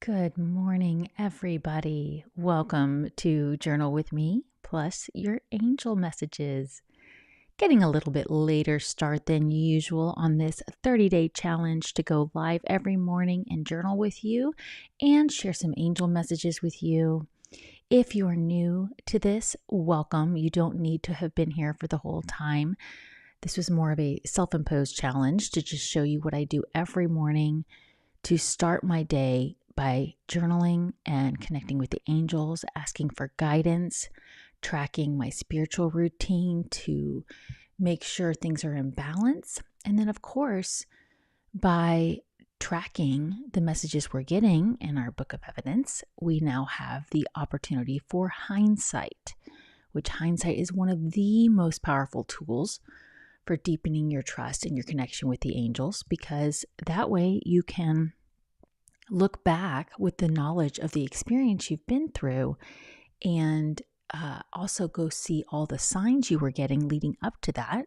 Good morning, everybody. Welcome to Journal with Me, plus your angel messages. Getting a little bit later start than usual on this 30-day challenge to go live every morning and journal with you and share some angel messages with you. If you're new to this, welcome. You don't need to have been here for the whole time. This was more of a self-imposed challenge to just show you what I do every morning to start my day by journaling and connecting with the angels, asking for guidance, tracking my spiritual routine to make sure things are in balance. And then, of course, by tracking the messages we're getting in our book of evidence, we now have the opportunity for hindsight, which hindsight is one of the most powerful tools for deepening your trust and your connection with the angels, because that way you can look back with the knowledge of the experience you've been through and also go see all the signs you were getting leading up to that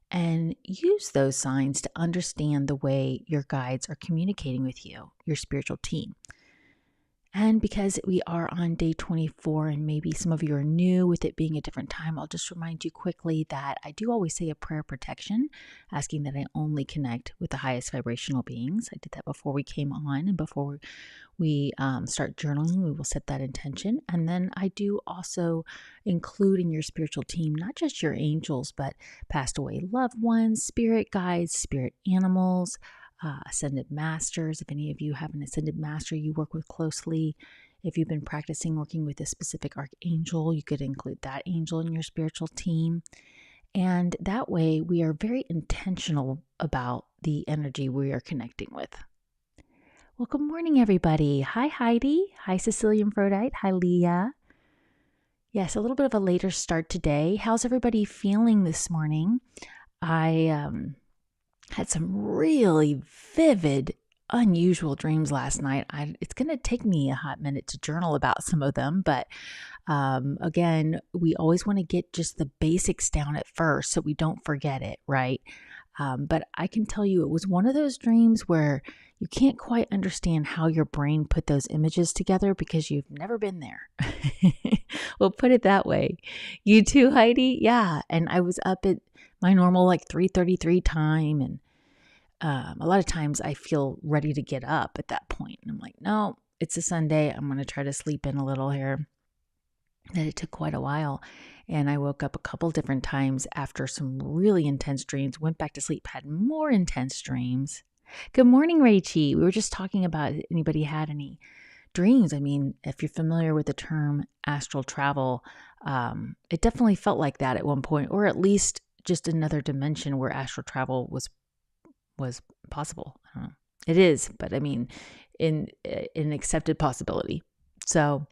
and use those signs to understand the way your guides are communicating with you, your spiritual team. And because we are on day 24 and maybe some of you are new with it being a different time, I'll just remind you quickly that I do always say a prayer protection, asking that I only connect with the highest vibrational beings. I did that before we came on, and before we start journaling, we will set that intention. And then I do also include in your spiritual team, not just your angels, but passed away loved ones, spirit guides, spirit animals, ascended masters. If any of you have an ascended master you work with closely, if you've been practicing working with a specific archangel, you could include that angel in your spiritual team. And that way we are very intentional about the energy we are connecting with. Well, good morning, everybody. Hi, Heidi. Hi, Sicilian Aphrodite. Hi, Leah. Yes, a little bit of a later start today. How's everybody feeling this morning? I had some really vivid, unusual dreams last night. It's going to take me a hot minute to journal about some of them, but again, we always want to get just the basics down at first so we don't forget it, right? But I can tell you it was one of those dreams where you can't quite understand how your brain put those images together because you've never been there. We'll put it that way. You too, Heidi? Yeah. And I was up at my normal 3:33 time, and a lot of times I feel ready to get up at that point. And I'm like, no, it's a Sunday. I'm going to try to sleep in a little here. And it took quite a while. And I woke up a couple different times after some really intense dreams, went back to sleep, had more intense dreams. Good morning, Rachie. We were just talking about if anybody had any dreams. I mean, if you're familiar with the term astral travel, it definitely felt like that at one point, or at least just another dimension where astral travel was possible. I don't know. It is, but I mean, in an accepted possibility. So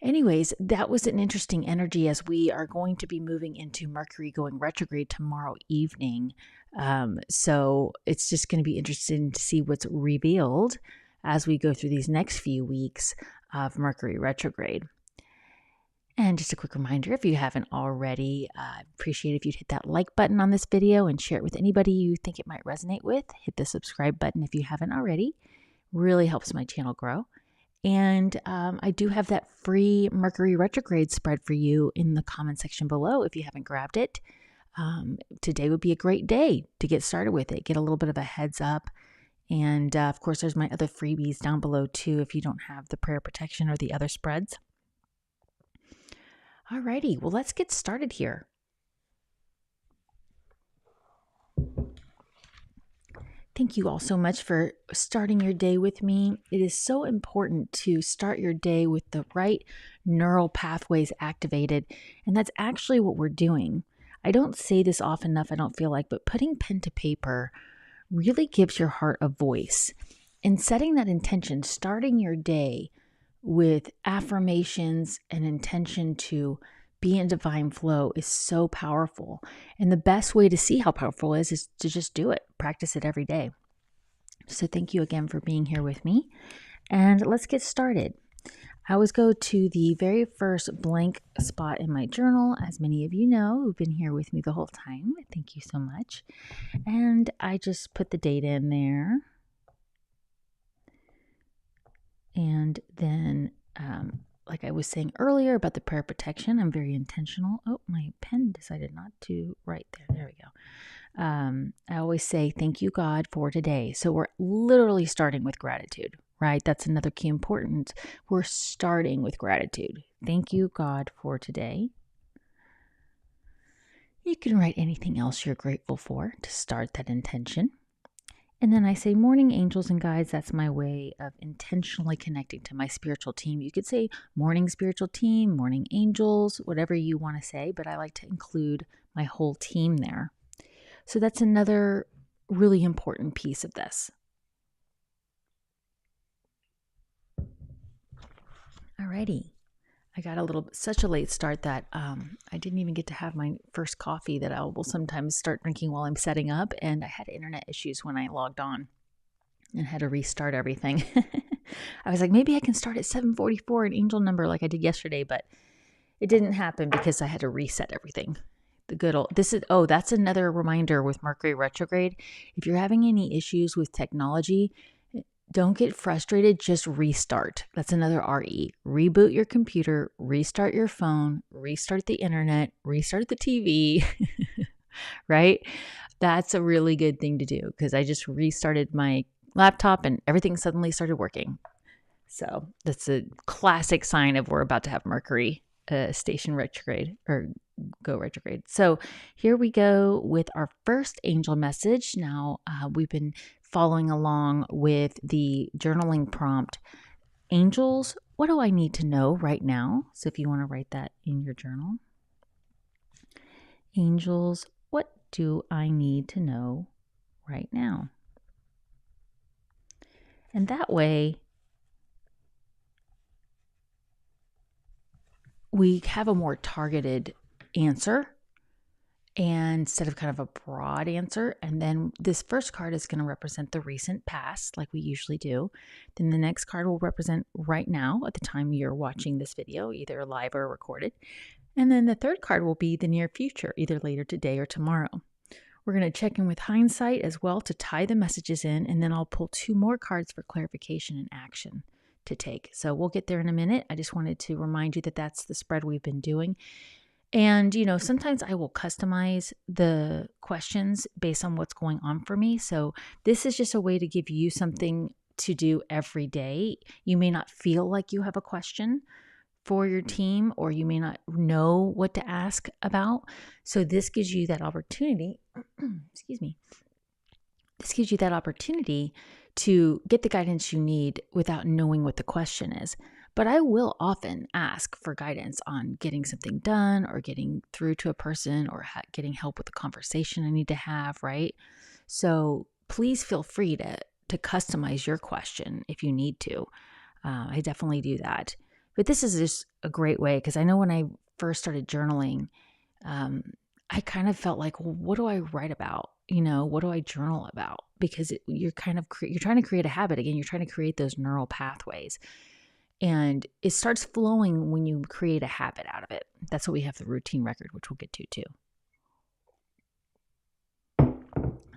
anyways, that was an interesting energy as we are going to be moving into Mercury going retrograde tomorrow evening. So it's just going to be interesting to see what's revealed as we go through these next few weeks of Mercury retrograde. And just a quick reminder, if you haven't already, I'd appreciate if you'd hit that like button on this video and share it with anybody you think it might resonate with. Hit the subscribe button if you haven't already. Really helps my channel grow. And I do have that free Mercury retrograde spread for you in the comment section below if you haven't grabbed it. Today would be a great day to get started with it. Get a little bit of a heads up. And of course, there's my other freebies down below too if you don't have the prayer protection or the other spreads. Alrighty, well, let's get started here. Thank you all so much for starting your day with me. It is so important to start your day with the right neural pathways activated, and that's actually what we're doing. I don't say this often enough, I don't feel like, but putting pen to paper really gives your heart a voice. And setting that intention, starting your day with affirmations and intention to be in divine flow is so powerful. And the best way to see how powerful it is to just do it, practice it every day. So thank you again for being here with me. And let's get started. I always go to the very first blank spot in my journal, as many of you know who've been here with me the whole time. Thank you so much. And I just put the date in there. And then, like I was saying earlier about the prayer protection, I'm very intentional. Oh, my pen decided not to write there. There we go. I always say, thank you, God, for today. So we're literally starting with gratitude, right? That's another key important. We're starting with gratitude. Thank you, God, for today. You can write anything else you're grateful for to start that intention. And then I say, morning angels and guides. That's my way of intentionally connecting to my spiritual team. You could say morning spiritual team, morning angels, whatever you want to say, but I like to include my whole team there. So that's another really important piece of this. Alrighty. I got such a late start that I didn't even get to have my first coffee that I will sometimes start drinking while I'm setting up. And I had internet issues when I logged on and had to restart everything. I was like, maybe I can start at 7:44 an angel number like I did yesterday, but it didn't happen because I had to reset everything. The good old, that's another reminder with Mercury retrograde. If you're having any issues with technology, don't get frustrated, just restart. That's another RE. Reboot your computer, restart your phone, restart the internet, restart the TV, right? That's a really good thing to do because I just restarted my laptop and everything suddenly started working. So that's a classic sign of we're about to have Mercury station retrograde or go retrograde. So here we go with our first angel message. Now we've been following along with the journaling prompt. Angels, what do I need to know right now? So if you want to write that in your journal. Angels, what do I need to know right now? And that way, we have a more targeted answer and instead of kind of a broad answer. And then this first card is going to represent the recent past, like we usually do. Then the next card will represent right now at the time you're watching this video, either live or recorded. And then the third card will be the near future, either later today or tomorrow. We're going to check in with hindsight as well to tie the messages in, and then I'll pull 2 more cards for clarification and action to take. So we'll get there in a minute. I just wanted to remind you that that's the spread we've been doing. And, sometimes I will customize the questions based on what's going on for me. So this is just a way to give you something to do every day. You may not feel like you have a question for your team, or you may not know what to ask about. So this gives you that opportunity, excuse me. This gives you that opportunity to get the guidance you need without knowing what the question is. But I will often ask for guidance on getting something done or getting through to a person or getting help with the conversation I need to have, right? So please feel free to customize your question if you need to. I definitely do that. But this is just a great way because I know when I first started journaling, I kind of felt like, well, what do I write about? What do I journal about? Because you're trying to create a habit. Again, you're trying to create those neural pathways. And it starts flowing when you create a habit out of it. That's what we have the routine record, which we'll get to too.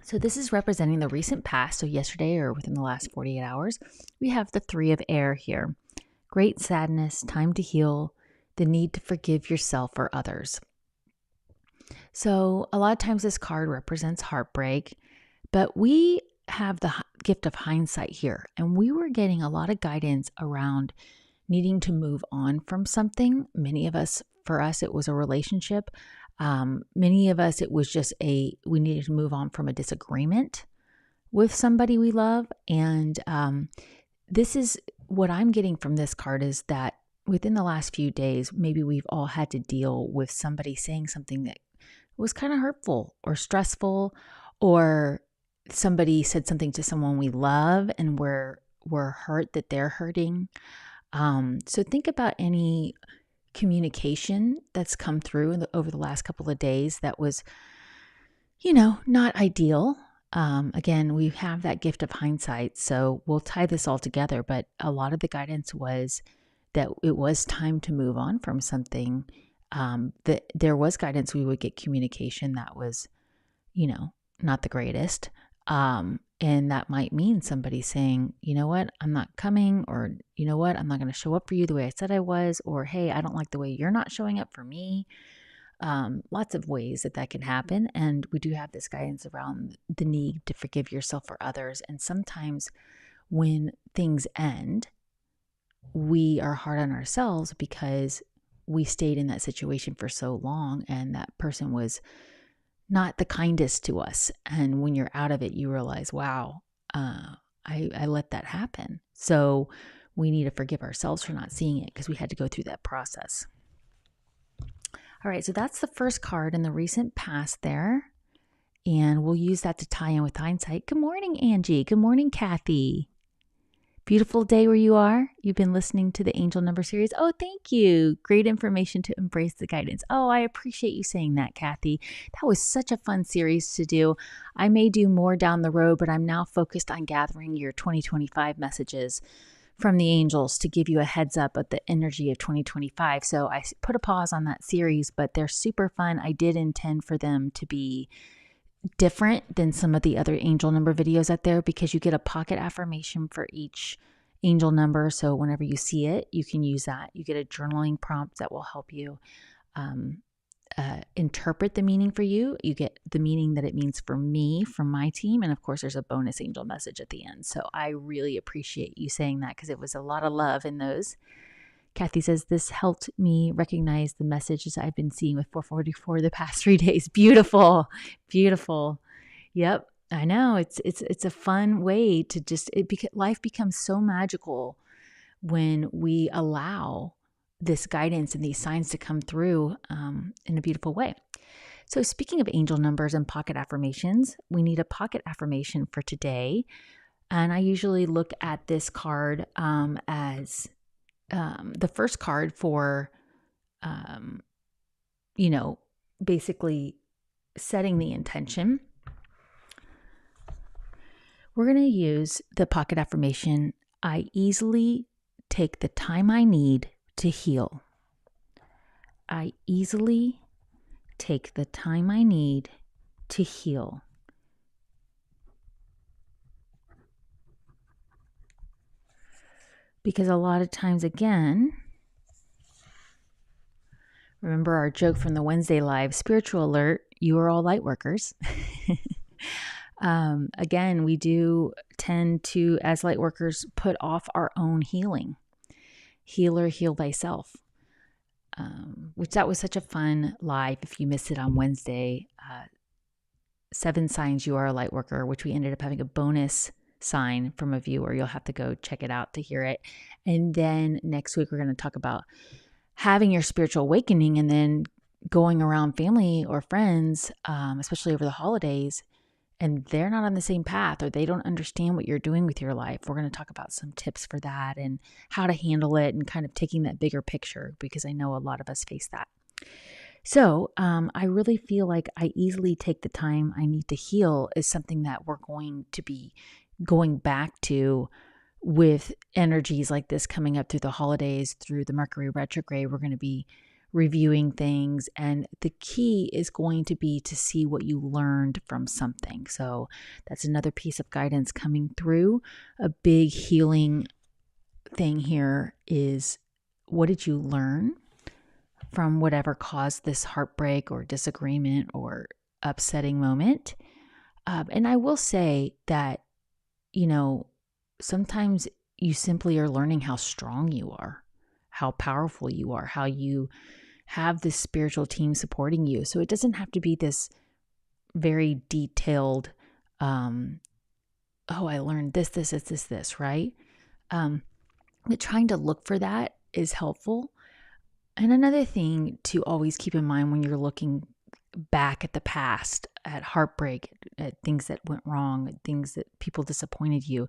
So this is representing the recent past. So yesterday or within the last 48 hours, we have the 3 of air here. Great sadness, time to heal, the need to forgive yourself or others. So a lot of times this card represents heartbreak, but we have the gift of hindsight here. And we were getting a lot of guidance around needing to move on from something. For us, it was a relationship. Many of us, it was just we needed to move on from a disagreement with somebody we love. And this is what I'm getting from this card is that within the last few days, maybe we've all had to deal with somebody saying something that was kind of hurtful or stressful, or somebody said something to someone we love and we're hurt that they're hurting. So think about any communication that's come through over the last couple of days that was, not ideal. Again, we have that gift of hindsight, so we'll tie this all together. But a lot of the guidance was that it was time to move on from something. That there was guidance we would get communication that was, not the greatest. And that might mean somebody saying, you know what, I'm not coming, or you know what, I'm not going to show up for you the way I said I was, or hey, I don't like the way you're not showing up for me. Lots of ways that can happen. And we do have this guidance around the need to forgive yourself for others. And sometimes when things end, we are hard on ourselves because we stayed in that situation for so long and that person was not the kindest to us. And when you're out of it, you realize, wow, I let that happen. So we need to forgive ourselves for not seeing it because we had to go through that process. All right, so that's the first card in the recent past there. And we'll use that to tie in with hindsight. Good morning, Angie. Good morning, Kathy. Beautiful day where you are. You've been listening to the Angel Number series. Oh, thank you. Great information to embrace the guidance. Oh, I appreciate you saying that, Kathy. That was such a fun series to do. I may do more down the road, but I'm now focused on gathering your 2025 messages from the angels to give you a heads up of the energy of 2025. So I put a pause on that series, but they're super fun. I did intend for them to be different than some of the other angel number videos out there because you get a pocket affirmation for each angel number. So whenever you see it, you can use that. You get a journaling prompt that will help you interpret the meaning for you. You get the meaning that it means for me, from my team. And of course, there's a bonus angel message at the end. So I really appreciate you saying that because it was a lot of love in those. Kathy says, this helped me recognize the messages I've been seeing with 444 the past 3 days. Beautiful. Beautiful. Yep. I know. It's a fun way to just, life becomes so magical when we allow this guidance and these signs to come through in a beautiful way. So speaking of angel numbers and pocket affirmations, we need a pocket affirmation for today. And I usually look at this card as the first card for, basically setting the intention. We're going to use the pocket affirmation, I easily take the time I need to heal. I easily take the time I need to heal. Because a lot of times, again, remember our joke from the Wednesday Live, spiritual alert, you are all light workers. Again, we do tend to, as light workers, put off our own healing. Healer, heal thyself. Which that was such a fun live. If you missed it on Wednesday, 7 signs you are a light worker, which we ended up having a bonus sign from a viewer. You'll have to go check it out to hear it. And then next week, we're going to talk about having your spiritual awakening and then going around family or friends, especially over the holidays, and they're not on the same path or they don't understand what you're doing with your life. We're going to talk about some tips for that and how to handle it and kind of taking that bigger picture, because I know a lot of us face that. So I really feel like I easily take the time I need to heal is something that we're going to be going back to with energies like this coming up through the holidays, through the Mercury retrograde. We're going to be reviewing things, and the key is going to be to see what you learned from something. So that's another piece of guidance coming through. A big healing thing here is, what did you learn from whatever caused this heartbreak or disagreement or upsetting moment? And I will say that, sometimes you simply are learning how strong you are, how powerful you are, how you have this spiritual team supporting you. So it doesn't have to be this very detailed, I learned this, right? But trying to look for that is helpful. And another thing to always keep in mind when you're looking back at the past, at heartbreak, at things that went wrong, at things that people disappointed you,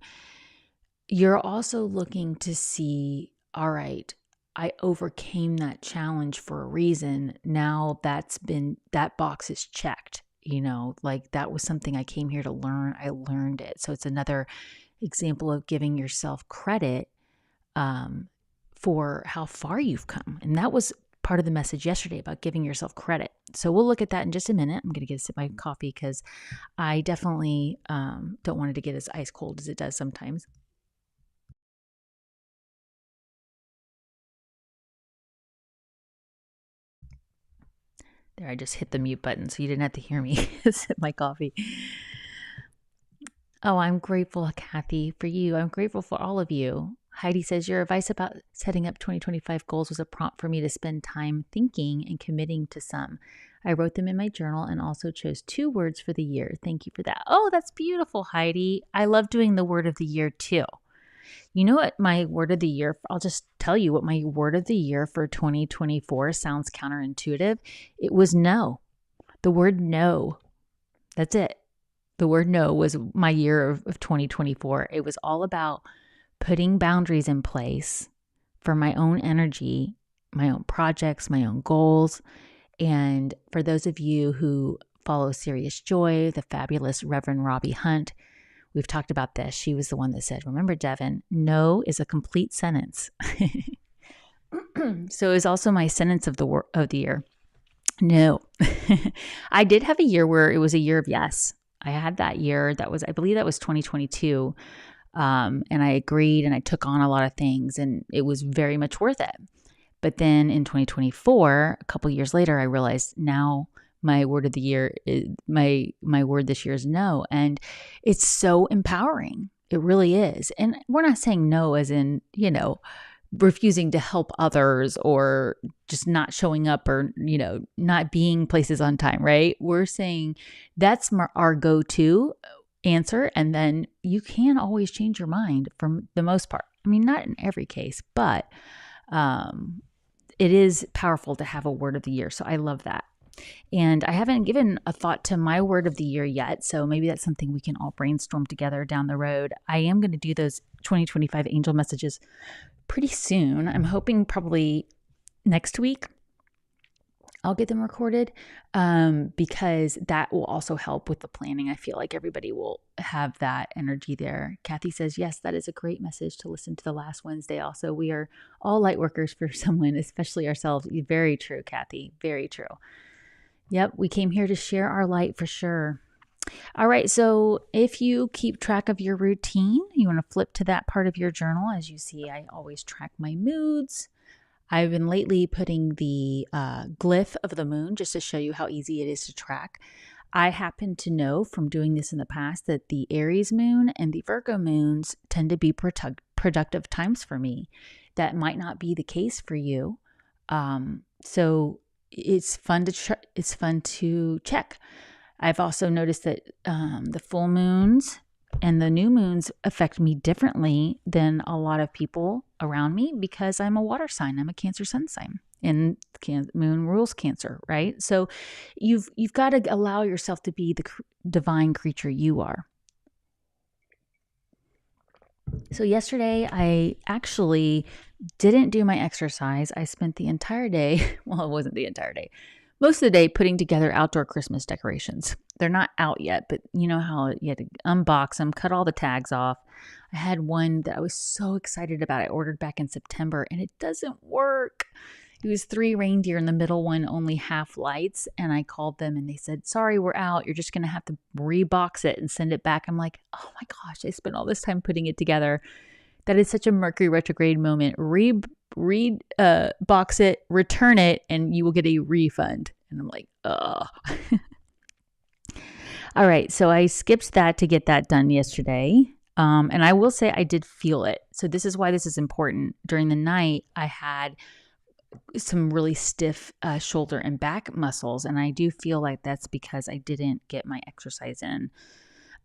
you're also looking to see, all right, I overcame that challenge for a reason. Now that box is checked, like that was something I came here to learn. I learned it. So it's another example of giving yourself credit for how far you've come. And that was part of the message yesterday about giving yourself credit. So we'll look at that in just a minute. I'm going to get a sip of my coffee because I definitely don't want it to get as ice cold as it does sometimes. There, I just hit the mute button so you didn't have to hear me sip my coffee. Oh, I'm grateful, Kathy, for you. I'm grateful for all of you. Heidi says, your advice about setting up 2025 goals was a prompt for me to spend time thinking and committing to some. I wrote them in my journal and also chose 2 words for the year. Thank you for that. Oh, that's beautiful, Heidi. I love doing the word of the year too. You know what my word of the year, I'll just tell you what my word of the year for 2024 sounds counterintuitive. It was no. The word no. That's it. The word no was my year of 2024. It was all about putting boundaries in place for my own energy, my own projects, my own goals. And for those of you who follow Serious Joy, the fabulous Reverend Robbie Hunt, we've talked about this. She was the one that said, remember, Devon, no is a complete sentence. So it was also my sentence of the year. No. I did have a year where it was a year of yes. I had that year. I believe that was 2022. And I agreed and I took on a lot of things and it was very much worth it. But then in 2024, a couple years later, I realized now my word of the year is my word this year is no. And it's so empowering. It really is. And we're not saying no as in, refusing to help others or just not showing up or, not being places on time, right? We're saying that's our go-to answer. And then you can always change your mind for the most part. I mean, not in every case, but it is powerful to have a word of the year. So I love that. And I haven't given a thought to my word of the year yet. So maybe that's something we can all brainstorm together down the road. I am going to do those 2025 angel messages pretty soon. I'm hoping probably next week I'll get them recorded because that will also help with the planning. I feel like everybody will have that energy there. Kathy says, yes, that is a great message to listen to the last Wednesday. Also, we are all light workers for someone, especially ourselves. Very true, Kathy. Very true. Yep, we came here to share our light for sure. All right, so if you keep track of your routine, you want to flip to that part of your journal. As you see, I always track my moods. I've been lately putting the glyph of the moon just to show you how easy it is to track. I happen to know from doing this in the past that the Aries moon and the Virgo moons tend to be productive times for me. That might not be the case for you. So it's fun to check. I've also noticed that the full moons and the new moons affect me differently than a lot of people around me because I'm a water sign. I'm a Cancer sun sign, and moon rules Cancer, right? So you've got to allow yourself to be the divine creature you are. So yesterday, I actually didn't do my exercise. I spent the entire day, well, it wasn't the entire day, most of the day putting together outdoor Christmas decorations. They're not out yet, but you know how you had to unbox them, cut all the tags off. I had one that I was so excited about. I ordered back in September and it doesn't work. It was 3 reindeer and the middle one only half lights. And I called them and they said, sorry, we're out. You're just going to have to rebox it and send it back. I'm like, oh my gosh, I spent all this time putting it together. That is such a Mercury retrograde moment. Box it, return it, and you will get a refund. And I'm like, ugh. All right, so I skipped that to get that done yesterday. And I will say I did feel it. So this is why this is important. During the night, I had some really stiff shoulder and back muscles. And I do feel like that's because I didn't get my exercise in.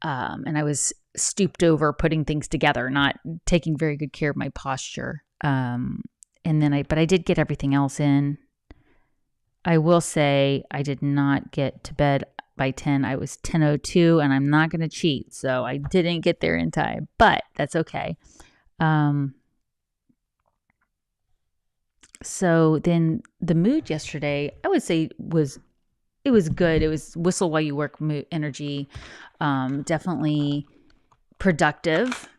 And I was stooped over putting things together, not taking very good care of my posture. But I did get everything else in. I will say I did not get to bed by 10. I was 10:02 and I'm not going to cheat. So I didn't get there in time, but that's okay. So then the mood yesterday, I would say it was good. It was whistle while you work mood energy. Definitely productive.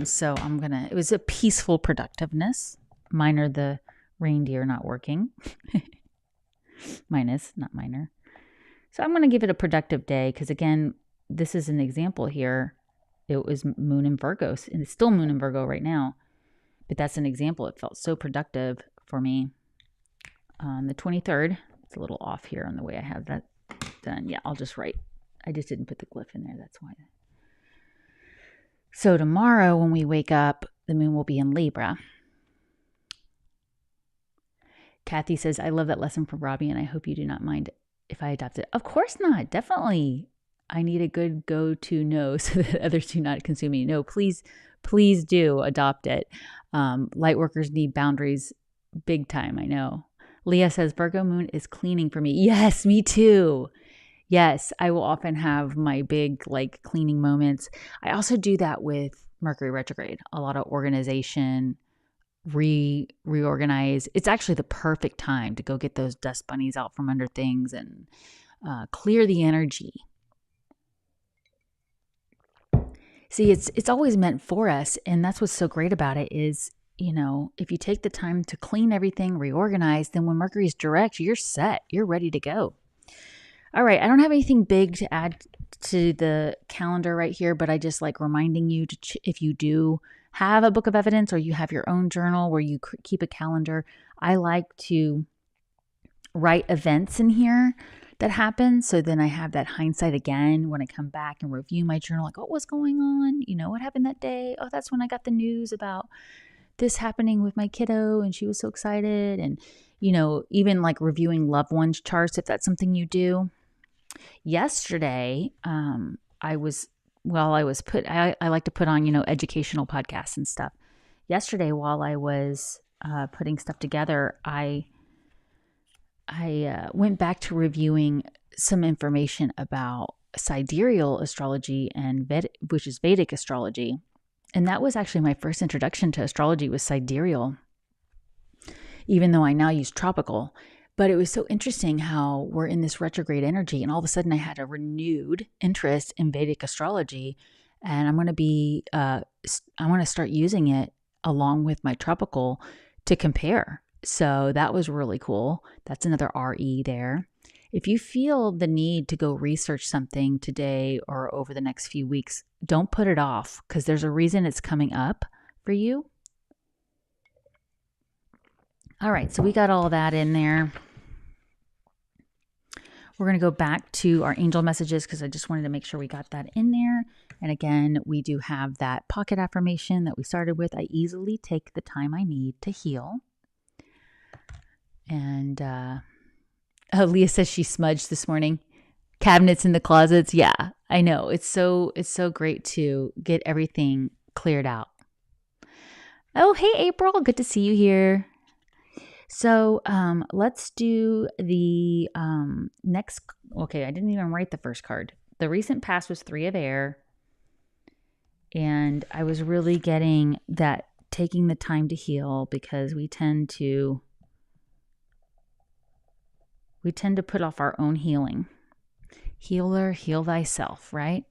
So it was a peaceful productiveness. Mine are the reindeer not working. Minus, not minor. So I'm going to give it a productive day because, again, this is an example here. It was Moon in Virgo, and it's still Moon in Virgo right now. But that's an example. It felt so productive for me. On the 23rd, it's a little off here on the way I have that done. Yeah, I'll just write. I just didn't put the glyph in there. That's why. So tomorrow when we wake up, the moon will be in Libra. Kathy says, I love that lesson from Robbie, and I hope you do not mind if I adopt it. Of course not. Definitely. I need a good go-to no so that others do not consume me. No, please do adopt it. Light workers need boundaries big time, I know. Leah says, Virgo moon is cleaning for me. Yes, me too. Yes, I will often have my big cleaning moments. I also do that with Mercury retrograde. A lot of organization, reorganize. It's actually the perfect time to go get those dust bunnies out from under things and clear the energy. See, it's always meant for us, and that's what's so great about it is, if you take the time to clean everything, reorganize, then when Mercury's direct, you're set. You're ready to go. All right, I don't have anything big to add to the calendar right here, but I just like reminding you to, if you do have a book of evidence or you have your own journal where you keep a calendar, I like to write events in here that happen. So then I have that hindsight again when I come back and review my journal, like, what was going on? What happened that day? Oh, that's when I got the news about this happening with my kiddo and she was so excited. And, even like reviewing loved ones charts, if that's something you do. Yesterday, I like to put on, educational podcasts and stuff. Yesterday, while I was putting stuff together, I went back to reviewing some information about sidereal astrology and which is Vedic astrology. And that was actually my first introduction to astrology was sidereal, even though I now use tropical. But it was so interesting how we're in this retrograde energy, and all of a sudden I had a renewed interest in Vedic astrology, and I want to start using it along with my tropical to compare. So that was really cool. That's another RE there. If you feel the need to go research something today or over the next few weeks, don't put it off because there's a reason it's coming up for you. All right, so we got all that in there. We're going to go back to our angel messages because I just wanted to make sure we got that in there. And again, we do have that pocket affirmation that we started with. I easily take the time I need to heal. And Leah says she smudged this morning. Cabinets in the closets. Yeah, I know. It's so great to get everything cleared out. Oh, hey, April. Good to see you here. So let's do the next. Okay, I didn't even write the first card. The recent past was 3 of air. And I was really getting that taking the time to heal because we tend to put off our own healing. Healer, heal thyself, right?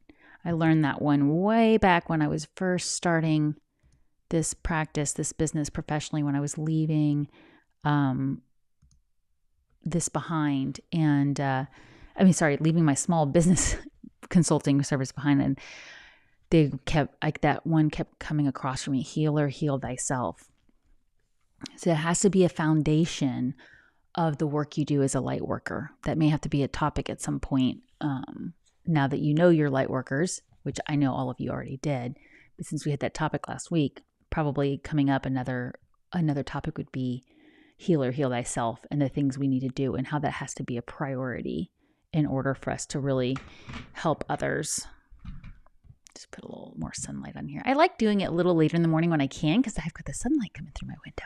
I learned that one way back when I was first starting this practice, this business professionally, when I was leaving this behind and leaving my small business consulting service behind. And they kept that one kept coming across for me, healer, heal thyself. So it has to be a foundation of the work you do as a light worker. That may have to be a topic at some point. Now that you know you're light workers, which I know all of you already did, but since we had that topic last week, probably coming up another topic would be healer, heal thyself, and the things we need to do and how that has to be a priority in order for us to really help others. Just put a little more sunlight on here. I like doing it a little later in the morning when I can because I've got the sunlight coming through my window.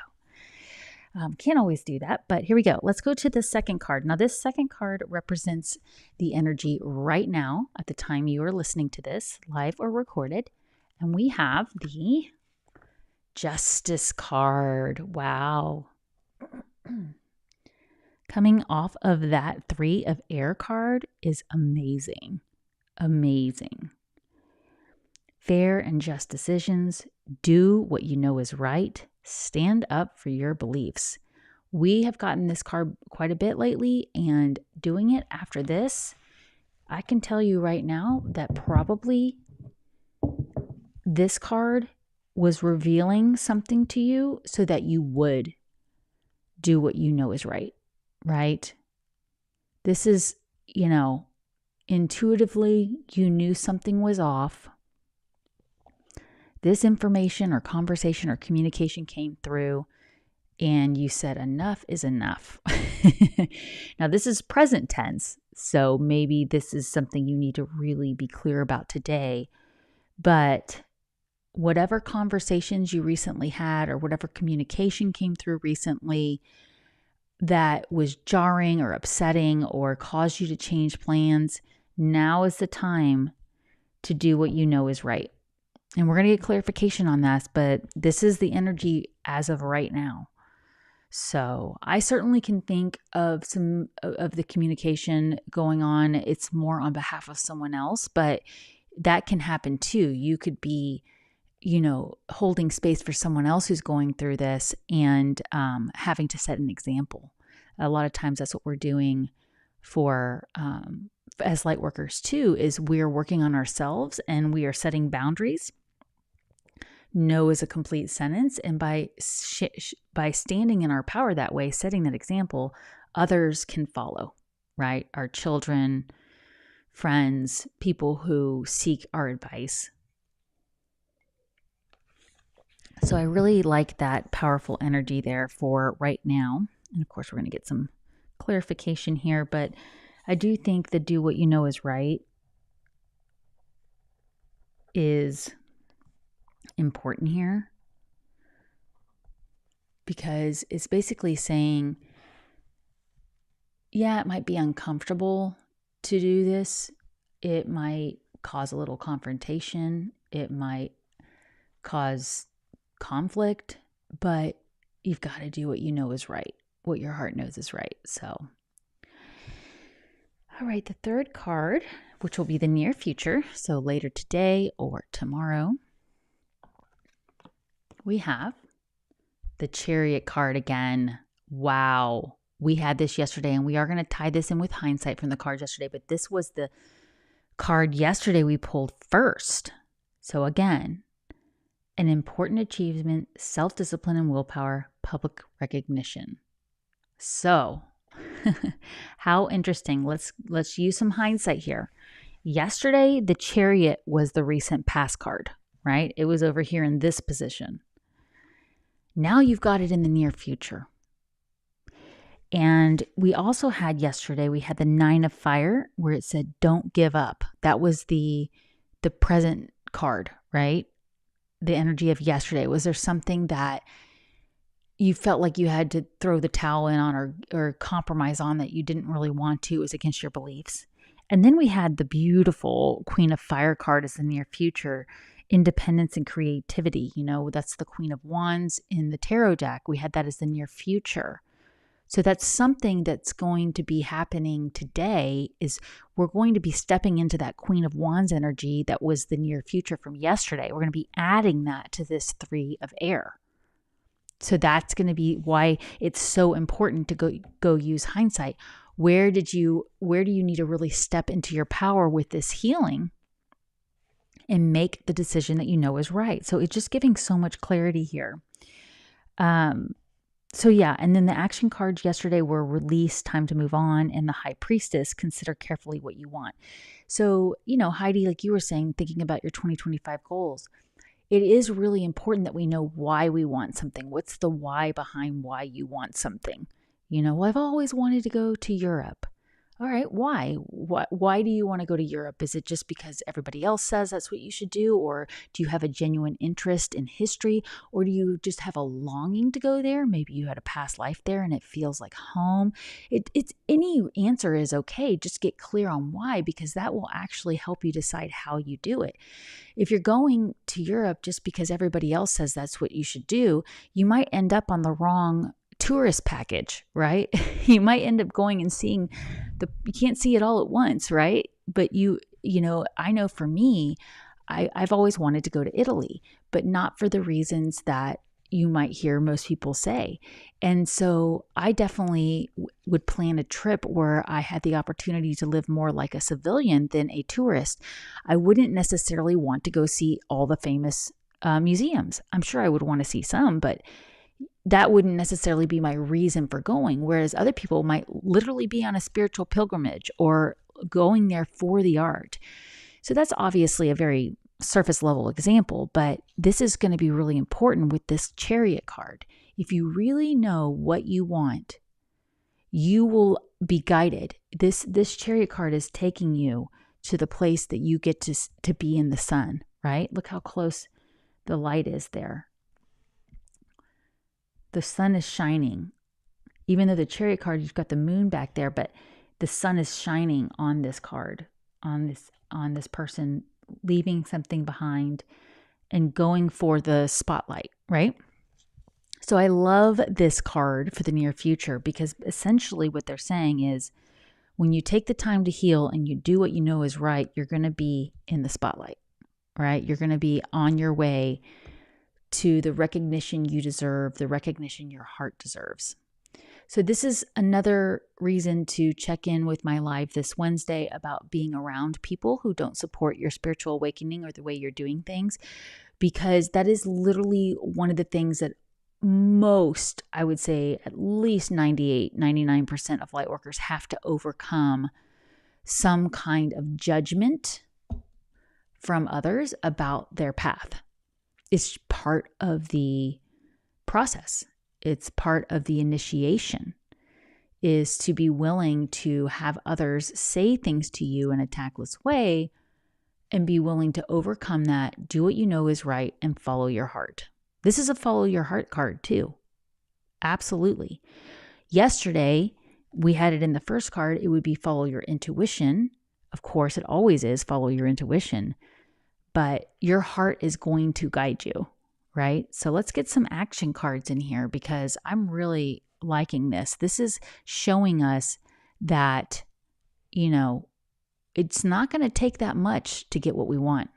Can't always do that, but here we go. Let's go to the second card. Now, this second card represents the energy right now at the time you are listening to this, live or recorded. And we have the Justice card. Wow. Coming off of that 3 of air card is amazing. Amazing. Fair and just decisions. Do what you know is right. Stand up for your beliefs. We have gotten this card quite a bit lately, and doing it after this, I can tell you right now that probably this card was revealing something to you so that you would do what you know is right, right? This is, intuitively you knew something was off. This information or conversation or communication came through and you said, enough is enough. Now, this is present tense, so maybe this is something you need to really be clear about today. But whatever conversations you recently had or whatever communication came through recently that was jarring or upsetting or caused you to change plans, now is the time to do what you know is right. And we're going to get clarification on that, but this is the energy as of right now. So I certainly can think of some of the communication going on. It's more on behalf of someone else, but that can happen too. You could be, holding space for someone else who's going through this and having to set an example. A lot of times that's what we're doing for as light workers too, is we're working on ourselves and we are setting boundaries. No is a complete sentence. And by standing in our power that way, setting that example, others can follow, right? Our children, friends, people who seek our advice. So I really like that powerful energy there for right now. And of course, we're going to get some clarification here, but I do think the do what you know is right is important here, because it's basically saying, yeah, it might be uncomfortable to do this. It might cause a little confrontation. It might cause conflict, but you've got to do what you know is right, what your heart knows is right. So, all right, the third card, which will be the near future, so later today or tomorrow, we have the Chariot card again. Wow. We had this yesterday, and we are going to tie this in with hindsight from the cards yesterday, but this was the card yesterday we pulled first. So again, an important achievement, self-discipline and willpower, public recognition. So how interesting. Let's use some hindsight here. Yesterday, the Chariot was the recent past card, right? It was over here in this position. Now you've got it in the near future. And we also had yesterday, we had the 9 of Fire where it said, don't give up. That was the present card, right? The energy of yesterday. Was there something that you felt like you had to throw the towel in on or compromise on that you didn't really want to? It was against your beliefs. And then we had the beautiful Queen of Fire card as the near future. Independence and creativity, that's the Queen of Wands in the tarot deck. We had that as the near future. So that's something that's going to be happening today, is we're going to be stepping into that Queen of Wands energy that was the near future from yesterday. We're going to be adding that to this 3 of air. So that's going to be why it's so important to go use hindsight. Where do you need to really step into your power with this healing and make the decision that you know is right? So it's just giving so much clarity here. So yeah, and then the action cards yesterday were release, time to move on, and the High Priestess, consider carefully what you want. So, Heidi, like you were saying, thinking about your 2025 goals, it is really important that we know why we want something. What's the why behind why you want something? Well, I've always wanted to go to Europe. All right, why? Why do you want to go to Europe? Is it just because everybody else says that's what you should do? Or do you have a genuine interest in history? Or do you just have a longing to go there? Maybe you had a past life there and it feels like home. It's any answer is okay. Just get clear on why, because that will actually help you decide how you do it. If you're going to Europe just because everybody else says that's what you should do, you might end up on the wrong tourist package, right? You might end up going and seeing you can't see it all at once, right? But I know for me, I've always wanted to go to Italy, but not for the reasons that you might hear most people say. And so I definitely would plan a trip where I had the opportunity to live more like a civilian than a tourist. I wouldn't necessarily want to go see all the famous museums. I'm sure I would want to see some, but that wouldn't necessarily be my reason for going. Whereas other people might literally be on a spiritual pilgrimage or going there for the art. So that's obviously a very surface level example, but this is going to be really important with this Chariot card. If you really know what you want, you will be guided. This Chariot card is taking you to the place that you get to be in the sun, right? Look how close the light is there. The sun is shining. Even though the Chariot card, you've got the moon back there, but the sun is shining on this card, on this person leaving something behind and going for the spotlight, right? So I love this card for the near future because essentially what they're saying is when you take the time to heal and you do what you know is right, you're going to be in the spotlight, right? You're going to be on your way to the recognition you deserve, the recognition your heart deserves. So this is another reason to check in with my live this Wednesday about being around people who don't support your spiritual awakening or the way you're doing things, because that is literally one of the things that most, I would say at least 98, 99% of light workers have to overcome some kind of judgment from others about their path. It's part of the process. It's part of the initiation, is to be willing to have others say things to you in a tactless way and be willing to overcome that, do what you know is right, and follow your heart. This is a follow your heart card too. Absolutely. Yesterday, we had it in the first card. It would be follow your intuition. Of course, it always is follow your intuition, but your heart is going to guide you. Right? So let's get some action cards in here because I'm really liking this. This is showing us that, it's not going to take that much to get what we want.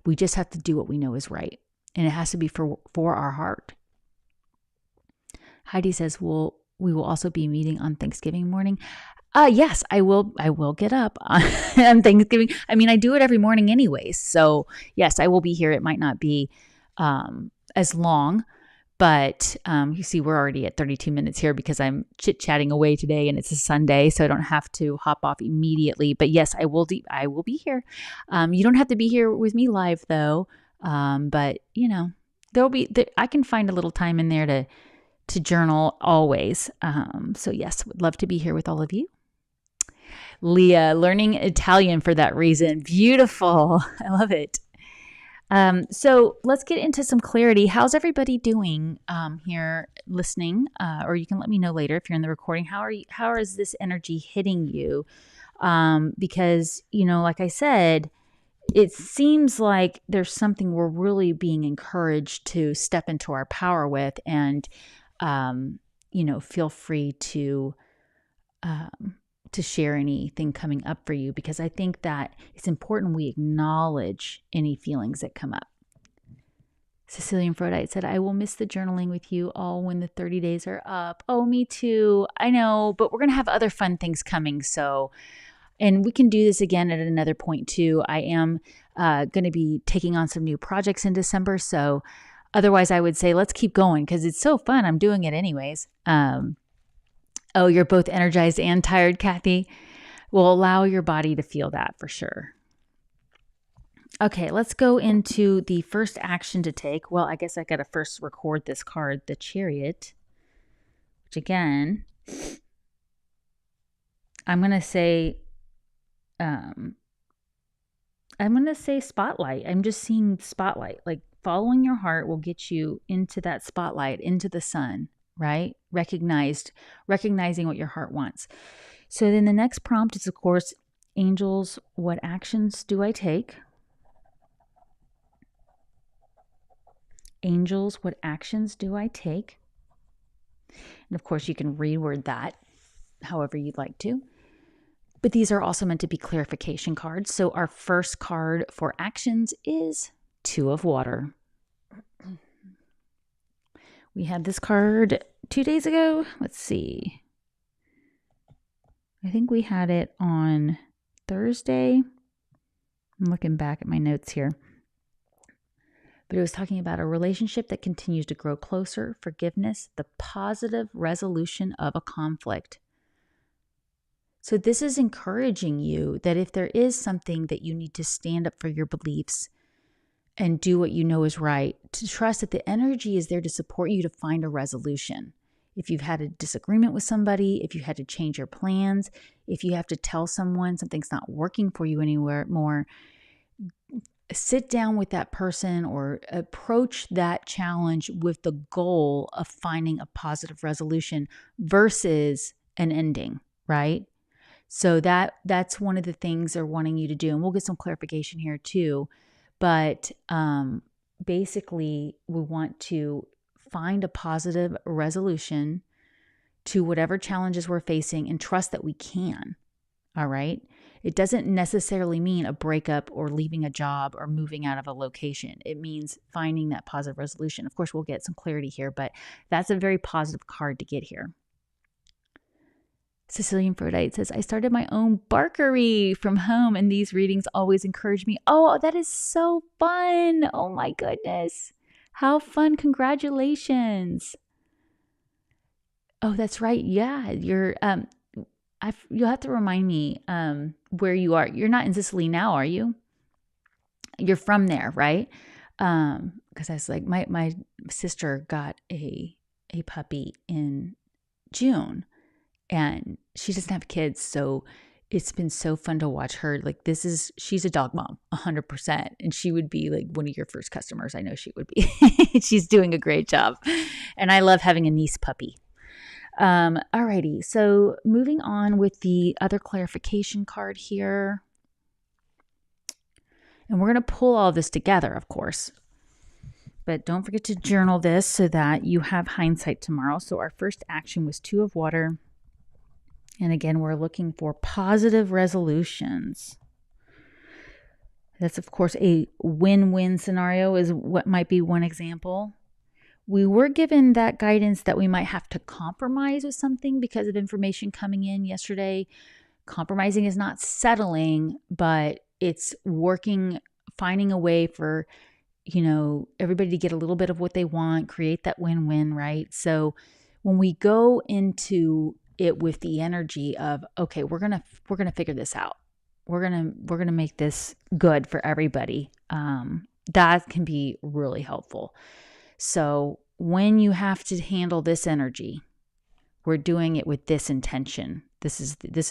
We just have to do what we know is right. And it has to be for our heart. Heidi says, we will also be meeting on Thanksgiving morning. Yes, I will get up on Thanksgiving. I mean, I do it every morning anyways. So yes, I will be here. It might not be as long, but you see we're already at 32 minutes here because I'm chit-chatting away today and it's a Sunday, so I don't have to hop off immediately. But yes, I will be here. You don't have to be here with me live though, but I can find a little time in there to journal always. So yes, would love to be here with all of you. Leah, learning Italian for that reason. Beautiful. I love it. So let's get into some clarity. How's everybody doing here listening? Or you can let me know later if you're in the recording. How is this energy hitting you? Because, like I said, it seems like there's something we're really being encouraged to step into our power with, and, feel free to share anything coming up for you, because I think that it's important we acknowledge any feelings that come up. Sicilian Frodite said, I will miss the journaling with you all when the 30 days are up. Oh, me too. I know, but we're going to have other fun things coming. And we can do this again at another point too. I am going to be taking on some new projects in December. So otherwise I would say, let's keep going because it's so fun. I'm doing it anyways. Oh, you're both energized and tired, Kathy. Well, allow your body to feel that for sure. Okay, let's go into the first action to take. Well, I guess I got to first record this card, the Chariot, which again, I'm going to say spotlight. I'm just seeing spotlight. Like following your heart will get you into that spotlight, into the sun. Right? Recognizing what your heart wants. So then the next prompt is, of course, angels, what actions do I take? Angels, what actions do I take? And of course, you can reword that however you'd like to. But these are also meant to be clarification cards. So our first card for actions is Two of Water. We had this card 2 days ago. Let's see. I think we had it on Thursday. I'm looking back at my notes here. But it was talking about a relationship that continues to grow closer, forgiveness, the positive resolution of a conflict. So this is encouraging you that if there is something that you need to stand up for your beliefs and do what you know is right, to trust that the energy is there to support you to find a resolution. If you've had a disagreement with somebody, if you had to change your plans, if you have to tell someone something's not working for you anywhere more, sit down with that person or approach that challenge with the goal of finding a positive resolution versus an ending, right? So that's one of the things they're wanting you to do. And we'll get some clarification here too. But basically, we want to find a positive resolution to whatever challenges we're facing and trust that we can. All right. It doesn't necessarily mean a breakup or leaving a job or moving out of a location. It means finding that positive resolution. Of course, we'll get some clarity here, but that's a very positive card to get here. Sicilian Aphrodite says, I started my own MERCURY from home and these readings always encourage me. Oh, that is so fun. Oh my goodness. How fun. Congratulations. Oh, that's right. Yeah. You'll have to remind me where you are. You're not in Sicily now, are you? You're from there, right? Because I was like, my sister got a puppy in June. And she doesn't have kids, so it's been so fun to watch her. Like she's a dog mom, 100%. And she would be like one of your first customers. I know she would be. She's doing a great job. And I love having a niece puppy. Alrighty, so moving on with the other clarification card here. And we're going to pull all this together, of course. But don't forget to journal this so that you have hindsight tomorrow. So our first action was 2 of water. And again, we're looking for positive resolutions. That's, of course, a win-win scenario is what might be one example. We were given that guidance that we might have to compromise with something because of information coming in yesterday. Compromising is not settling, but it's working, finding a way for, everybody to get a little bit of what they want, create that win-win, right? So when we go into it with the energy of, okay, we're gonna figure this out. We're gonna make this good for everybody. That can be really helpful. So when you have to handle this energy, we're doing it with this intention. This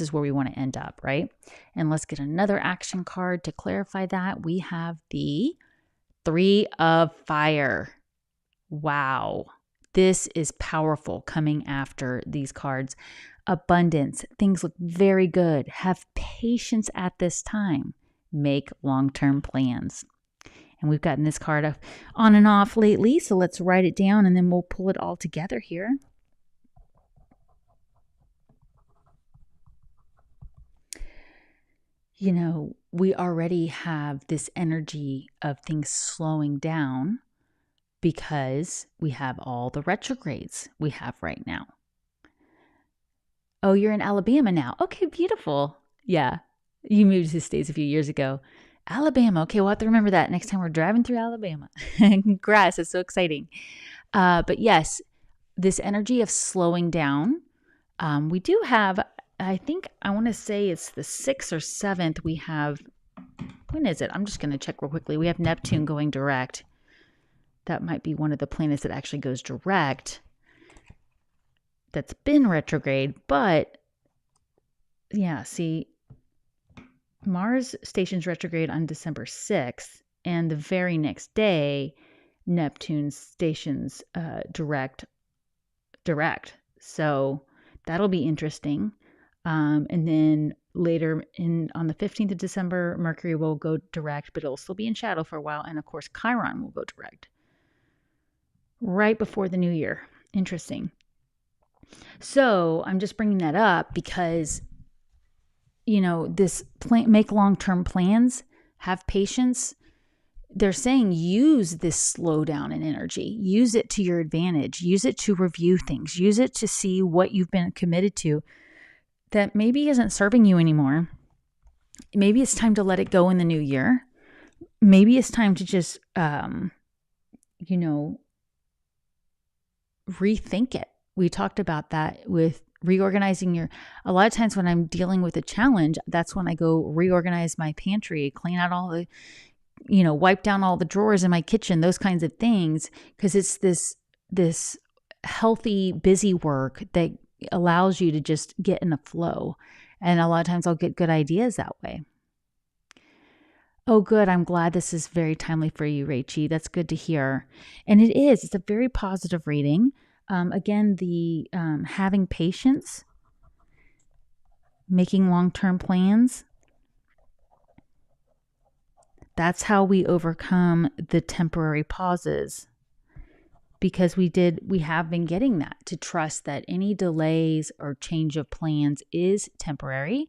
is where we want to end up, right? And let's get another action card to clarify that. We have the 3 of Fire. Wow. This is powerful coming after these cards. Abundance. Things look very good. Have patience at this time. Make long-term plans. And we've gotten this card on and off lately, so let's write it down and then we'll pull it all together here. We already have this energy of things slowing down because we have all the retrogrades we have right now. Oh, you're in Alabama now. Okay, beautiful. Yeah, you moved to the States a few years ago. Alabama. Okay, we'll have to remember that next time we're driving through Alabama. Congrats, it's so exciting. But yes, this energy of slowing down. We do have, I want to say it's the 6th or 7th. We have, when is it? I'm just going to check real quickly. We have Neptune going direct. That might be one of the planets that actually goes direct. That's been retrograde, but yeah, see, Mars stations retrograde on December 6th, and the very next day, Neptune stations direct. So that'll be interesting. And then later on the 15th of December, Mercury will go direct, but it'll still be in shadow for a while. And of course, Chiron will go direct right before the new year. Interesting. So I'm just bringing that up because, this make long-term plans, have patience. they're saying use this slowdown in energy, use it to your advantage, use it to review things, use it to see what you've been committed to that maybe isn't serving you anymore. Maybe it's time to let it go in the new year. Maybe it's time to just, rethink it. We talked about that with reorganizing a lot of times when I'm dealing with a challenge, that's when I go reorganize my pantry, clean out all the, wipe down all the drawers in my kitchen, those kinds of things. Cause it's this healthy, busy work that allows you to just get in a flow. And a lot of times I'll get good ideas that way. Oh, good. I'm glad this is very timely for you, Rachie. That's good to hear. And it is. It's a very positive reading. Again, the having patience, making long-term plans. That's how we overcome the temporary pauses. Because we have been getting that, to trust that any delays or change of plans is temporary.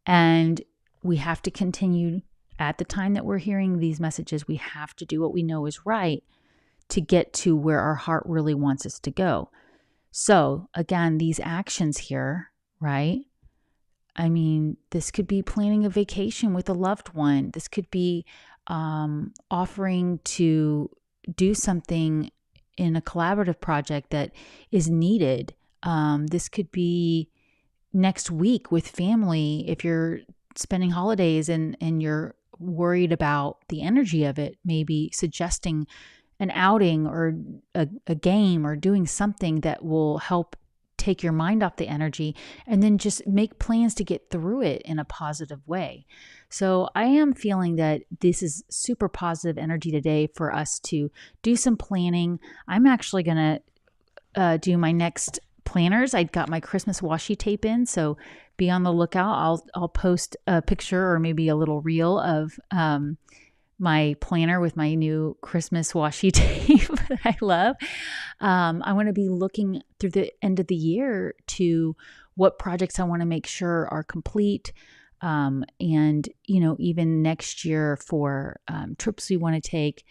And we have to continue. At the time that we're hearing these messages, we have to do what we know is right to get to where our heart really wants us to go. So again, these actions here, right? I mean, this could be planning a vacation with a loved one. This could be offering to do something in a collaborative project that is needed. This could be next week with family if you're spending holidays and you're worried about the energy of it, maybe suggesting an outing or a game or doing something that will help take your mind off the energy, and then just make plans to get through it in a positive way. So I am feeling that this is super positive energy today for us to do some planning. I'm actually going to do my next planners. I got my Christmas washi tape in, so be on the lookout. I'll post a picture or maybe a little reel of my planner with my new Christmas washi tape that I love. I want to be looking through the end of the year to what projects I want to make sure are complete. And, even next year for trips we want to take.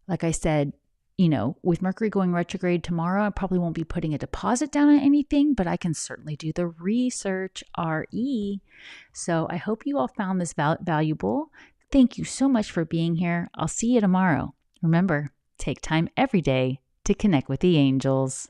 Like I said, with Mercury going retrograde tomorrow, I probably won't be putting a deposit down on anything, but I can certainly do the research, RE. So I hope you all found this valuable. Thank you so much for being here. I'll see you tomorrow. Remember, take time every day to connect with the angels.